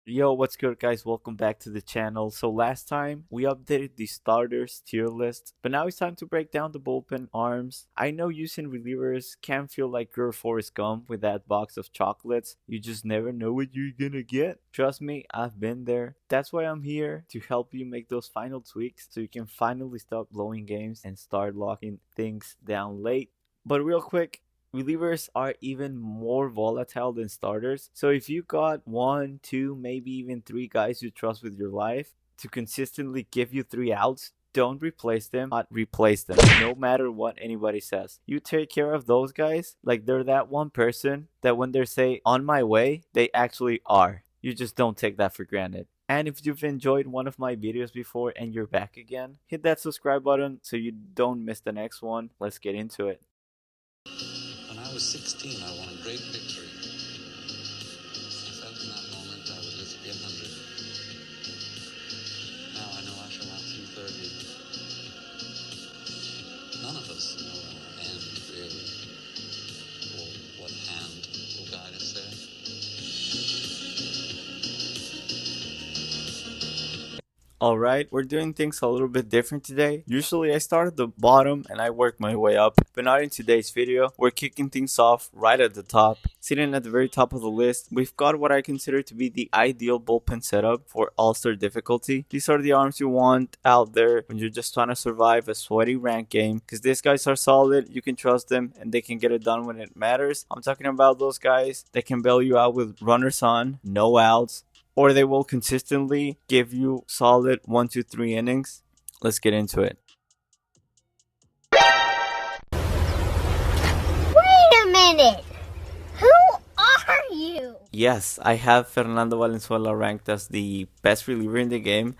Yo, what's good, guys? Welcome back to the channel. So last time we updated the starters tier list, but now it's time to break down the bullpen arms. I know using relievers can feel like you're Forrest Gump with that box of chocolates. You just never know what you're gonna get. Trust me, I've been there. That's why I'm here to help you make those final tweaks so you can finally stop blowing games and start locking things down late. But real quick, relievers are even more volatile than starters. So if you got one, two, maybe even three guys you trust with your life to consistently give you three outs, don't replace them, not replace them, no matter what anybody says. You take care of those guys like they're that one person that when they say on my way, they actually are. You just don't take that for granted. And if you've enjoyed one of my videos before and you're back again, hit that subscribe button so you don't miss the next one. Let's get into it. When I was 16, I won a great victory. I felt in that moment I would live to be 100. Now I know I shall outlive 30. None of us know our end, really, or what hand will guide us there. Alright, we're doing things a little bit different today. Usually I start at the bottom and I work my way up, but not in today's video. We're kicking things off right at the top. Sitting at the very top of the list, we've got what I consider to be the ideal bullpen setup for all-star difficulty. These are the arms you want out there when you're just trying to survive a sweaty rank game, because these guys are solid, you can trust them, and they can get it done when it matters. I'm talking about those guys that can bail you out with runners on, no outs, or they will consistently give you solid 1, 2, 3 innings. Let's get into it. Wait a minute! Who are you? Yes, I have Fernando Valenzuela ranked as the best reliever in the game.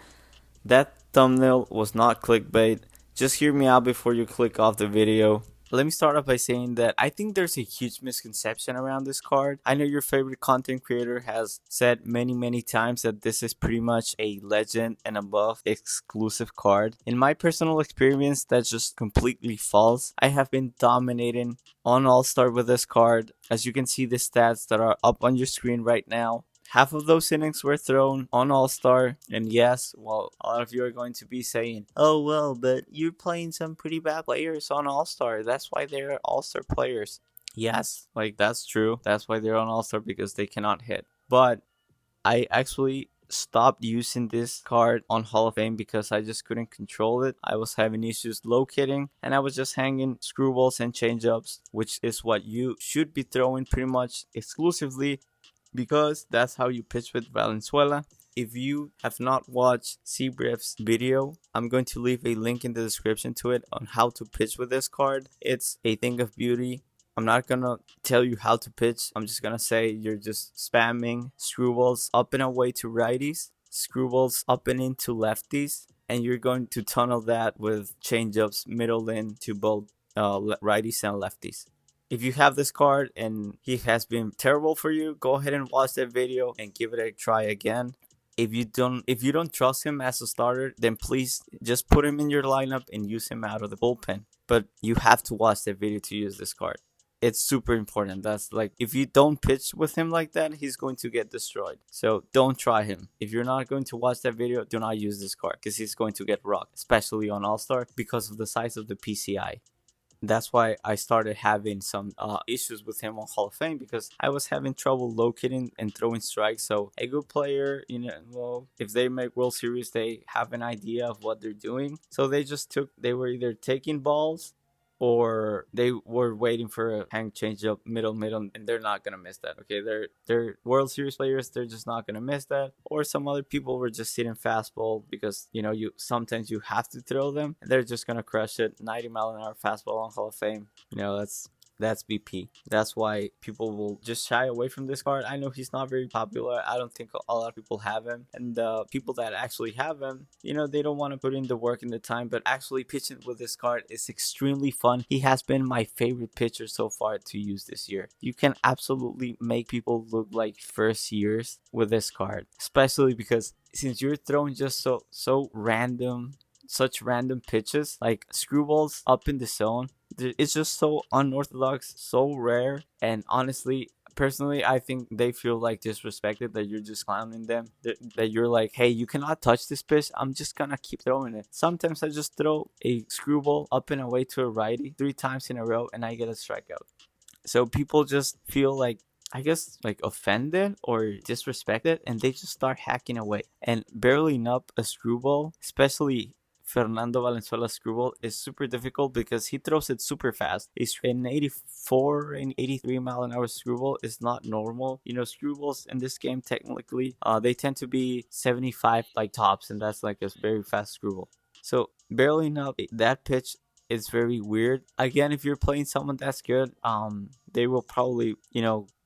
That thumbnail was not clickbait. Just hear me out before you click off the video. Let me start off by saying that I think there's a huge misconception around this card. I know your favorite content creator has said many times that this is pretty much a legend and above exclusive card. In my personal experience, that's just completely false. I have been dominating on All-Star with this card. As you can see, the stats that are up on your screen right now. Half of those innings were thrown on All-Star, and yes, well, a lot of you are going to be saying, oh well, but you're playing some pretty bad players on All-Star, that's why they're All-Star players. Yes, like that's true, that's why they're on All-Star, because they cannot hit. But I actually stopped using this card on Hall of Fame because I just couldn't control it. I was having issues locating, and I was just hanging screwballs and changeups, which is what you should be throwing pretty much exclusively, because that's how you pitch with Valenzuela. If you have not watched Seabrief's video, I'm going to leave a link in the description to it on how to pitch with this card. It's a thing of beauty. I'm not gonna tell you how to pitch. I'm just gonna say you're just spamming screwballs up and away to righties, screwballs up and into lefties, and you're going to tunnel that with changeups middle in to both righties and lefties. If you have this card and he has been terrible for you, go ahead and watch that video and give it a try again. If you don't trust him as a starter, then please just put him in your lineup and use him out of the bullpen. But you have to watch that video to use this card. It's super important. That's like, if you don't pitch with him like that, he's going to get destroyed. So don't try him. If you're not going to watch that video, do not use this card, because he's going to get rocked, especially on All-Star, because of the size of the PCI. That's why I started having some issues with him on Hall of Fame, because I was having trouble locating and throwing strikes. So a good player, well, if they make World Series, they have an idea of what they're doing. So they were either taking balls or they were waiting for a hang changeup middle, and they're not gonna miss that. Okay, they're World Series players, they're just not gonna miss that. Or some other people were just hitting fastball because you sometimes you have to throw them, and they're just gonna crush it. 90-mile-an-hour fastball on Hall of Fame. That's BP. That's why people will just shy away from this card. I know he's not very popular. I don't think a lot of people have him. And people that actually have him, they don't want to put in the work and the time. But actually pitching with this card is extremely fun. He has been my favorite pitcher so far to use this year. You can absolutely make people look like first years with this card. Especially because since you're throwing just so random, such random pitches, like screwballs up in the zone, it's just so unorthodox, so rare, and honestly, Personally, I think they feel like disrespected that you're just clowning them. That you're like, hey, you cannot touch this pitch. I'm just gonna keep throwing it. Sometimes I just throw a screwball up and away to a righty 3 times in a row and I get a strikeout. So people just feel like, I guess, like offended or disrespected, and they just start hacking away. And barreling up a screwball, especially Fernando Valenzuela's screwball, is super difficult because he throws it super fast. An 84 and 83 mile an hour screwball is not normal. You know, screwballs in this game technically, they tend to be 75 like tops, and that's like a very fast screwball. So barreling up that pitch is very weird. Again, if you're playing someone that's good, they will probably,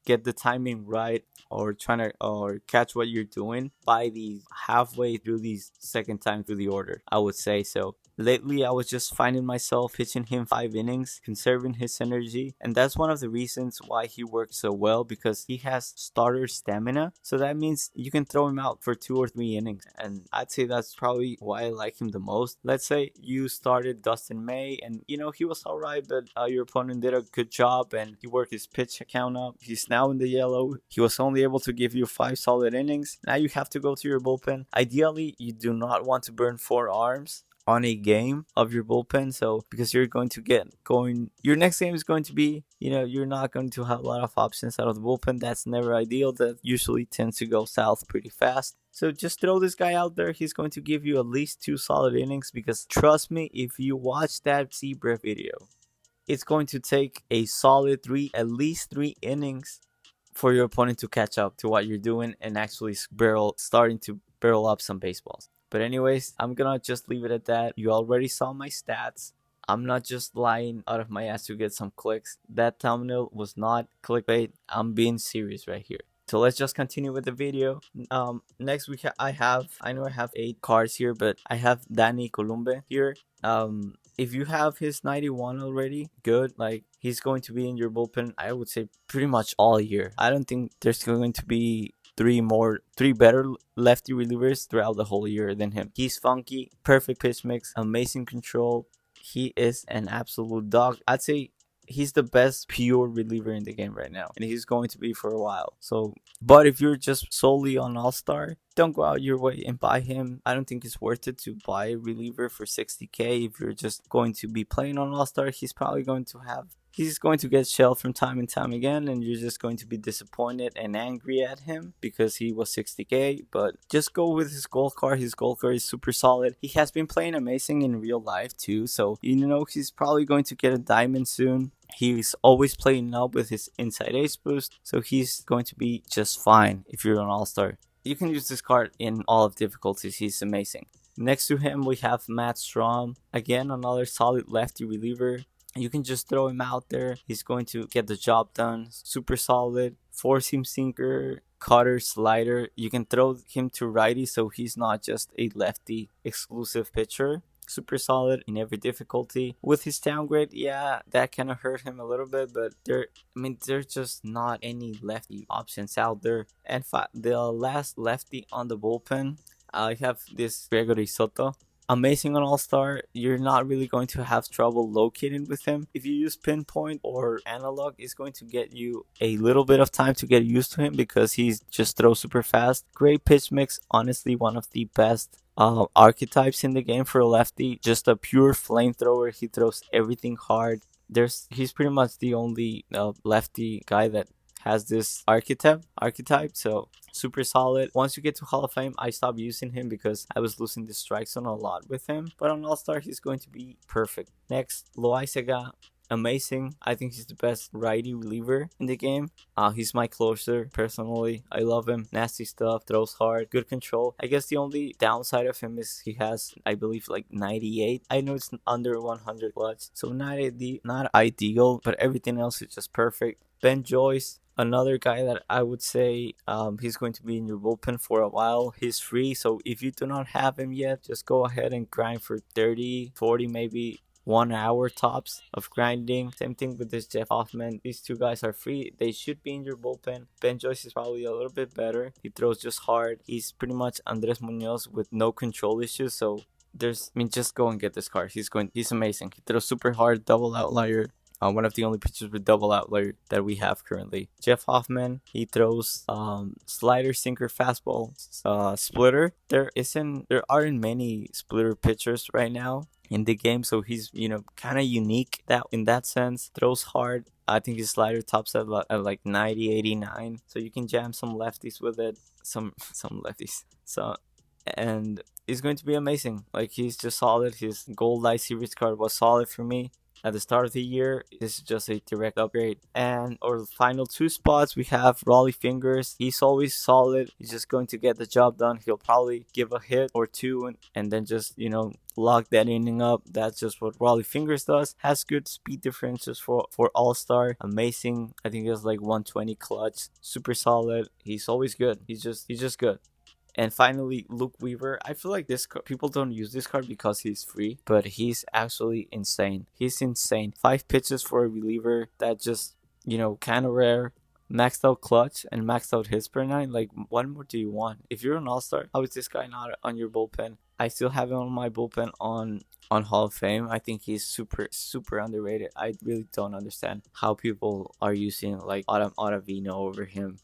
get the timing right or trying to or catch what you're doing by the halfway through the second time through the order, I would say. So lately I was just finding myself pitching him 5 innings, conserving his energy, and that's one of the reasons why he works so well, because he has starter stamina. So that means you can throw him out for 2 or 3 innings, and I'd say that's probably why I like him the most. Let's say you started Dustin May and he was all right, but your opponent did a good job and he worked his pitch count up. He's now in the yellow. He was only able to give you 5 solid innings. Now you have to go to your bullpen. Ideally, you do not want to burn 4 arms on a game of your bullpen, so because you're going to get going, your next game is going to be, you're not going to have a lot of options out of the bullpen. That's never ideal. That usually tends to go south pretty fast. So just throw this guy out there. He's going to give you at least 2 solid innings, because trust me, if you watch that Zebra video, it's going to take a solid at least 3 innings for your opponent to catch up to what you're doing and actually starting to barrel up some baseballs. But anyways, I'm gonna just leave it at that. You already saw my stats. I'm not just lying out of my ass to get some clicks. That thumbnail was not clickbait. I'm being serious right here. So let's just continue with the video. Next I know I have 8 cards here, but I have Danny Columbe here. If you have his 91 already, good. Like, he's going to be in your bullpen, I would say, pretty much all year. I don't think there's going to be three better lefty relievers throughout the whole year than him. He's funky, perfect pitch mix, amazing control. He is an absolute dog. I'd say he's the best pure reliever in the game right now, and he's going to be for a while. So, but if you're just solely on All-Star, don't go out your way and buy him. I don't think it's worth it to buy a reliever for $60K. If you're just going to be playing on All-Star, he's going to get shelled from time and time again, and you're just going to be disappointed and angry at him because he was $60K. But just go with his gold card. His gold card is super solid. He has been playing amazing in real life too, so he's probably going to get a diamond soon. He's always playing up with his inside ace boost, so he's going to be just fine if you're an All-Star. You can use this card in all of difficulties. He's amazing. Next to him, we have Matt Strom. Again, another solid lefty reliever. You can just throw him out there. He's going to get the job done. Super solid. Four-seam sinker, cutter, slider. You can throw him to righty, so he's not just a lefty exclusive pitcher. Super solid in every difficulty. With his downgrade, yeah, that kind of hurt him a little bit, but there's just not any lefty options out there. And the last lefty on the bullpen, I have this Gregory Soto. Amazing on All-Star. You're not really going to have trouble locating with him. If you use pinpoint or analog, it's going to get you a little bit of time to get used to him because he's just throws super fast. Great pitch mix. Honestly, one of the best archetypes in the game for a lefty. Just a pure flamethrower. He throws everything hard. He's pretty much the only lefty guy that has this archetype, so super solid. Once you get to Hall of Fame, I stopped using him because I was losing the strike zone a lot with him, but on All-Star, he's going to be perfect. Next, Loaizaga. Amazing. I think he's the best righty reliever in the game. He's my closer, personally. I love him. Nasty stuff, throws hard, good control. I guess the only downside of him is he has, I believe, like 98. I know it's under 100 clutch, so not ideal, but everything else is just perfect. Ben Joyce, another guy that I would say he's going to be in your bullpen for a while. He's free, so if you do not have him yet, just go ahead and grind for 30, 40, maybe 1 hour tops of grinding. Same thing with this Jeff Hoffman. These two guys are free. They should be in your bullpen. Ben Joyce is probably a little bit better. He throws just hard. He's pretty much Andres Munoz with no control issues, so just go and get this card. He's amazing. He throws super hard, double outlier. one of the only pitchers with double outlier that we have currently. Jeff Hoffman, he throws slider, sinker, fastball, splitter. There aren't many splitter pitchers right now in the game, so he's kind of unique that in that sense. Throws hard. I think his slider tops at like 90, 89, so you can jam some lefties with it. Some lefties. So and it's going to be amazing. Like, he's just solid. His Gold Light Series card was solid for me at the start of the year. This is just a direct upgrade. And our final two spots, we have Raleigh Fingers. He's always solid. He's just going to get the job done. He'll probably give a hit or two and then just, lock that inning up. That's just what Raleigh Fingers does. Has good speed differentials for All-Star. Amazing. I think he has like 120 clutch. Super solid. He's always good. He's just good. And finally, Luke Weaver. I feel like people don't use this card because he's free, but he's actually insane. He's insane. 5 pitches for a reliever. That just, kind of rare. Maxed out clutch and maxed out hits per 9. Like, what more do you want? If you're an all-star, how is this guy not on your bullpen? I still have him on my bullpen on Hall of Fame. I think he's super, super underrated. I really don't understand how people are using like Autumn Ottavino over him.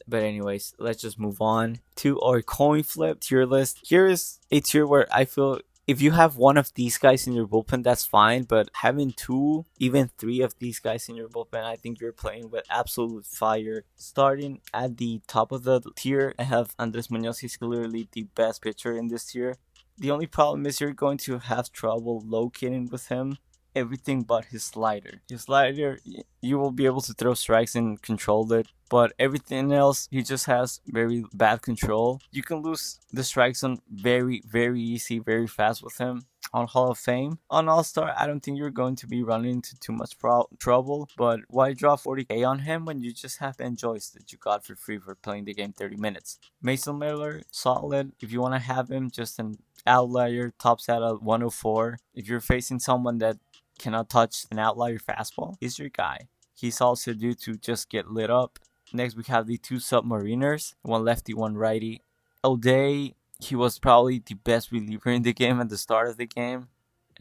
But anyways, let's just move on to our coin flip tier list. Here is a tier where I feel if you have one of these guys in your bullpen, that's fine. But having 2, even 3 of these guys in your bullpen, I think you're playing with absolute fire. Starting at the top of the tier, I have Andres Munoz. He's clearly the best pitcher in this tier. The only problem is you're going to have trouble locating with him everything but his slider. His slider, you will be able to throw strikes and control it, but everything else, he just has very bad control. You can lose the strike zone very, very easy, very fast with him. On Hall of Fame, on All-Star, I don't think you're going to be running into too much trouble, but why draw 40k on him when you just have Ben Joyce that you got for free for playing the game 30 minutes? Mason Miller, solid. If you want to have him, just an outlier, tops out at 104. If you're facing someone that cannot touch an outlier fastball, he's your guy. He's also due to just get lit up. Next, we have the 2 Submariners, one lefty, one righty. O'Day, he was probably the best reliever in the game at the start of the game.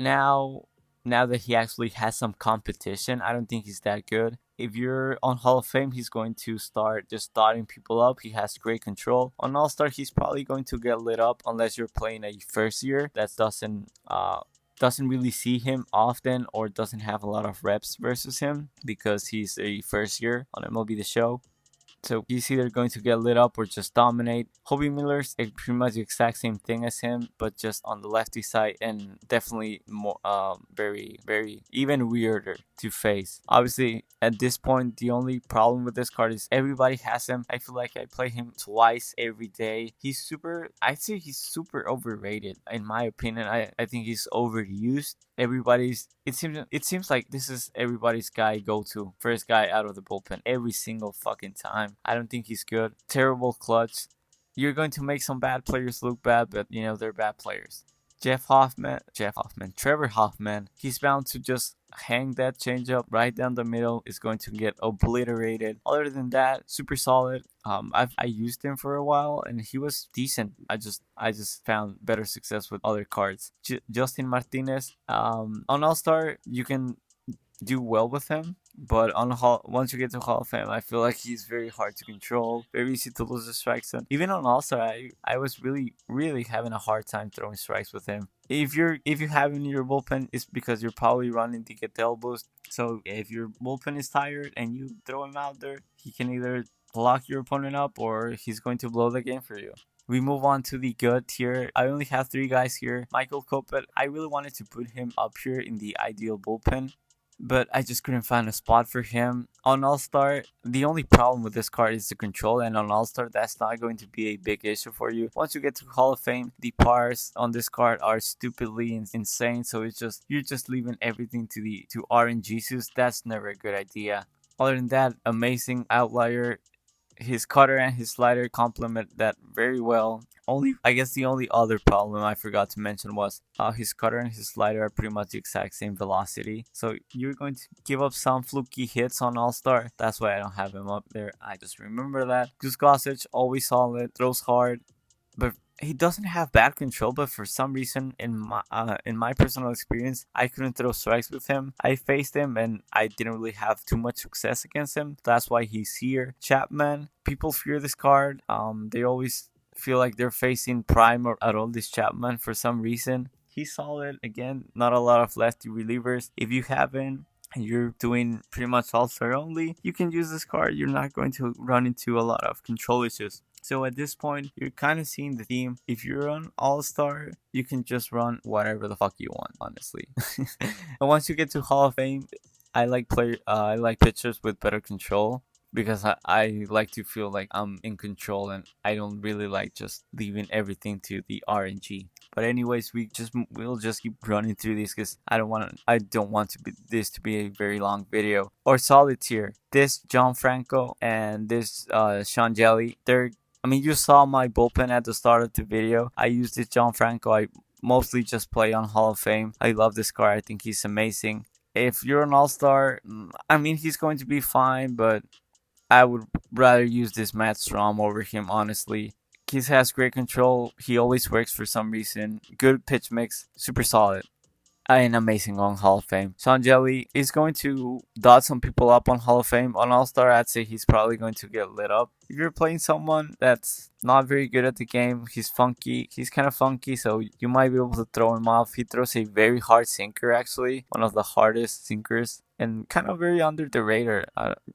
Now that he actually has some competition, I don't think he's that good. If you're on Hall of Fame, he's going to start just dotting people up. He has great control. On All-Star, he's probably going to get lit up unless you're playing a first year that doesn't really see him often or doesn't have a lot of reps versus him because he's a first year on MLB The Show. So he's either going to get lit up or just dominate. Hobie Miller's pretty much the exact same thing as him, but just on the lefty side and definitely more very, very even weirder to face. Obviously, at this point, the only problem with this card is everybody has him. I feel like I play him twice every day. I'd say he's super overrated in my opinion. I think he's overused. It seems like this is everybody's guy go-to, first guy out of the bullpen every single fucking time. I don't think he's good. Terrible clutch. You're going to make some bad players look bad, but they're bad players. Trevor Hoffman, he's bound to just hang that changeup right down the middle. Is going to get obliterated. Other than that, super solid. I used him for a while and he was decent. I just found better success with other cards. Justin Martinez, on All-Star, you can do well with him, but once you get to Hall of Fame, I feel like he's very hard to control, very easy to lose the strike zone. Even on All-Star, I was really, really having a hard time throwing strikes with him. If you have him in your bullpen, it's because you're probably running to get the elbows. So if your bullpen is tired and you throw him out there, he can either lock your opponent up or he's going to blow the game for you. We move on to the good tier. I only have 3 guys here. Michael Kopech, I really wanted to put him up here in the ideal bullpen, but I just couldn't find a spot for him. On All-Star, the only problem with this card is the control, and on All-Star, that's not going to be a big issue for you. Once you get to Hall of Fame, the pars on this card are stupidly insane, so you're just leaving everything to RNGesus. That's never a good idea. Other than that, amazing outlier. His cutter and his slider complement that very well. I guess the only other problem I forgot to mention was his cutter and his slider are pretty much the exact same velocity. So you're going to give up some fluky hits on All-Star. That's why I don't have him up there. I just remember that. Gus Gossage, always solid, throws hard. But he doesn't have bad control, but for some reason, in my personal experience, I couldn't throw strikes with him. I faced him, and I didn't really have too much success against him. That's why he's here. Chapman, people fear this card. They always feel like they're facing prime or at all this Chapman for some reason. He's solid. Again, not a lot of lefty relievers. If you haven't and you're doing pretty much all-star only, you can use this card. You're not going to run into a lot of control issues. So at this point, you're kind of seeing the theme. If you're on All-Star, you can just run whatever the fuck you want, honestly. And once you get to Hall of Fame, I like pitchers with better control because I like to feel like I'm in control and I don't really like just leaving everything to the RNG. But anyways, we'll just keep running through these because I don't want this to be a very long video. Or solid tier. This John Franco and this Sean Jelly, you saw my bullpen at the start of the video. I used this John Franco. I mostly just play on Hall of Fame. I love this card. I think he's amazing. If you're an all-star, he's going to be fine, but I would rather use this Matt Strom over him, honestly. He has great control. He always works for some reason. Good pitch mix. Super solid. And amazing on Hall of Fame. Sean Jelly is going to dot some people up on Hall of Fame. On All-Star, I'd say he's probably going to get lit up. If you're playing someone that's not very good at the game, he's funky. He's kind of funky, so you might be able to throw him off. He throws a very hard sinker, actually. One of the hardest sinkers. And kind of very under the radar.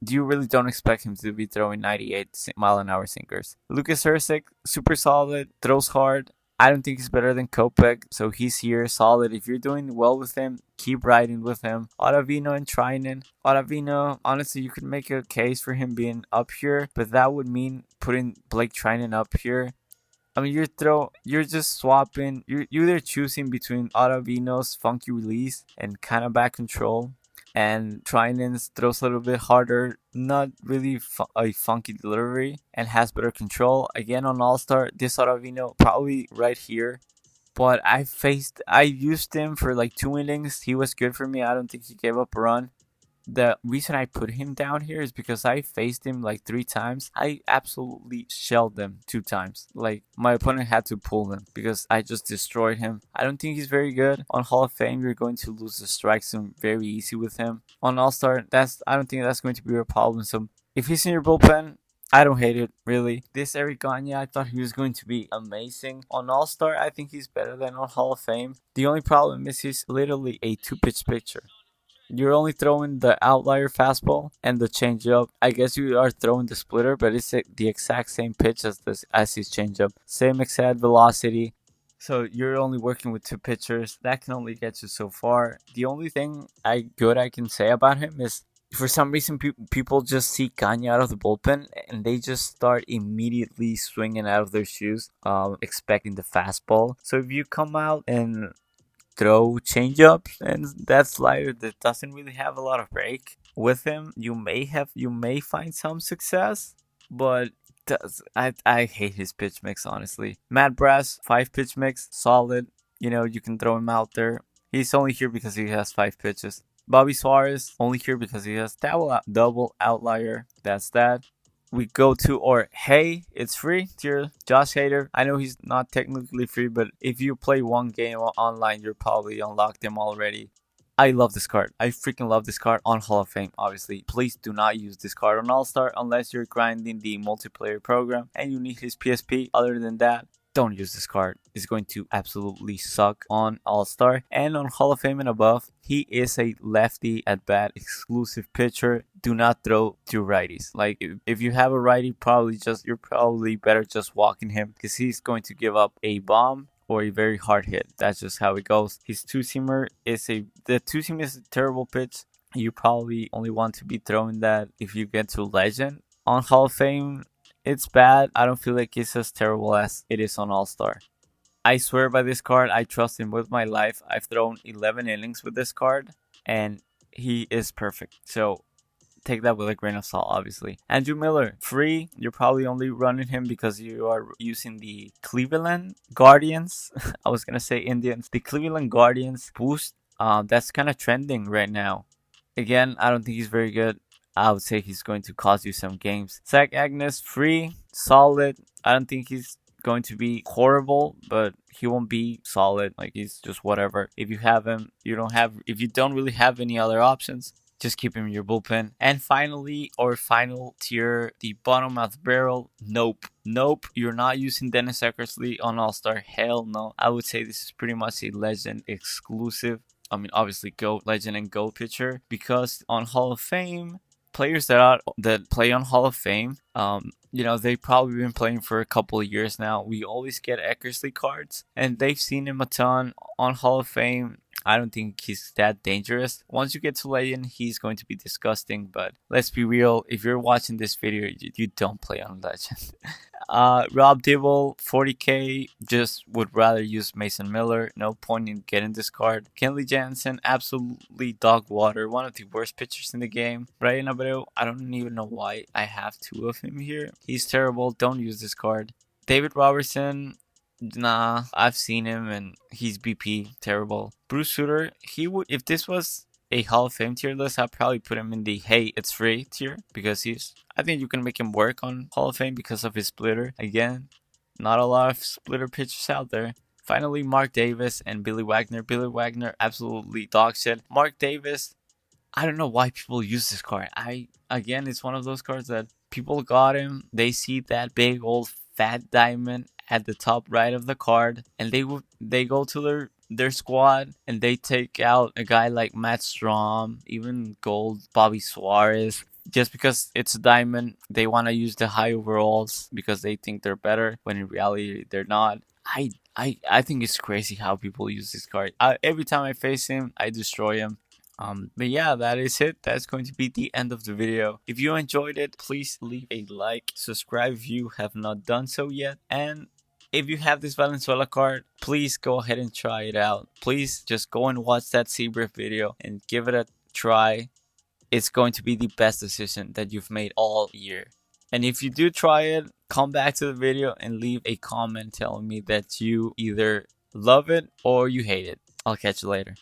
You really don't expect him to be throwing 98-mile-an-hour sinkers. Lucas Hursick, super solid, throws hard. I don't think he's better than Kopech, so he's here, solid. If you're doing well with him, keep riding with him. Ottavino and Trinan. Ottavino, honestly, you could make a case for him being up here, but that would mean putting Blake Trinan up here. You're just swapping. You're either choosing between Ottavino's funky release and kind of back control, and Trinan's throws a little bit harder, not really a funky delivery, and has better control. Again, on All-Star, this Ottavino probably right here. But I used him for like 2 innings. He was good for me. I don't think he gave up a run. The reason I put him down here is because I faced him like 3 times. I absolutely shelled them 2 times. Like, my opponent had to pull him because I just destroyed him. I don't think he's very good. On Hall of Fame, you're going to lose the strike zone very easy with him. On All-Star, I don't think that's going to be a problem. So if he's in your bullpen, I don't hate it, really. This Eric Gagne, I thought he was going to be amazing. On All-Star, I think he's better than on Hall of Fame. The only problem is he's literally a 2-pitch pitcher. You're only throwing the outlier fastball and the changeup. I guess you are throwing the splitter, but it's the exact same pitch as his changeup. Same exact velocity. So you're only working with 2 pitchers. That can only get you so far. The only thing I can say about him is, for some reason, people just see Gagne out of the bullpen and they just start immediately swinging out of their shoes, expecting the fastball. So if you come out and throw changeups and that slider that doesn't really have a lot of break with him, you may find some success, but I hate his pitch mix, honestly. Matt Brass, 5 pitch mix, solid. You can throw him out there. He's only here because he has 5 pitches. Bobby Suarez, only here because he has double outlier. That's that. We go to hey, it's free tier, Josh Hader. I know he's not technically free, but if you play one game online, you're probably unlocked him already. I love this card. I freaking love this card on Hall of Fame, obviously. Please do not use this card on All-Star unless you're grinding the multiplayer program and you need his PSP. Other than that, don't use this card. It's going to absolutely suck on All-Star. And on Hall of Fame and above, he is a lefty at bat exclusive pitcher. Do not throw to righties. Like, if you have a righty, you're probably better just walking him because he's going to give up a bomb or a very hard hit. That's just how it goes. His two-seamer is a terrible pitch. You probably only want to be throwing that if you get to Legend. On Hall of Fame, it's bad. I don't feel like it's as terrible as it is on All-Star. I swear by this card. I trust him with my life. I've thrown 11 innings with this card, and he is perfect. So take that with a grain of salt, obviously. Andrew Miller, free. You're probably only running him because you are using the Cleveland Guardians. I was going to say Indians. The Cleveland Guardians boost. That's kind of trending right now. Again, I don't think he's very good. I would say he's going to cost you some games. Zach Agnes, free, solid. I don't think he's going to be horrible, but he won't be solid. Like, he's just whatever. If you have him, if you don't really have any other options, just keep him in your bullpen. And finally, our final tier, the bottom of the barrel. Nope. Nope. You're not using Dennis Eckersley on All-Star. Hell no. I would say this is pretty much a legend exclusive. I mean, obviously, GOAT, legend, and GOAT pitcher. Because on Hall of Fame, players that play on Hall of Fame, they've probably been playing for a couple of years now. We always get Eckersley cards, and they've seen him a ton on Hall of Fame. I don't think he's that dangerous. Once you get to Legend, he's going to be disgusting. But let's be real, if you're watching this video, you don't play on Legend. Rob Dibble, 40K, just would rather use Mason Miller. No point in getting this card. Kenley Jansen, absolutely dog water. One of the worst pitchers in the game. Brian Abreu, I don't even know why I have two of him here. He's terrible. Don't use this card. David Robertson, nah, I've seen him and he's BP, terrible. Bruce Sutter, he would, if this was a Hall of Fame tier list, I'd probably put him in the hey, it's free tier, because I think you can make him work on Hall of Fame because of his splitter. Again, not a lot of splitter pitchers out there. Finally, Mark Davis and Billy Wagner. Billy Wagner, absolutely dog shit. Mark Davis, I don't know why people use this card. Again, it's one of those cards that people got him. They see that big old fat diamond at the top right of the card, and they go to their squad and they take out a guy like Matt Strom, even Gold, Bobby Suarez. Just because it's a diamond, they want to use the high overalls because they think they're better, when in reality they're not. I think it's crazy how people use this card. Every time I face him, I destroy him. But yeah, that is it. That's going to be the end of the video. If you enjoyed it, please leave a like, subscribe if you have not done so yet, and if you have this Valenzuela card, please go ahead and try it out. Please just go and watch that Seabrief video and give it a try. It's going to be the best decision that you've made all year. And if you do try it, come back to the video and leave a comment telling me that you either love it or you hate it. I'll catch you later.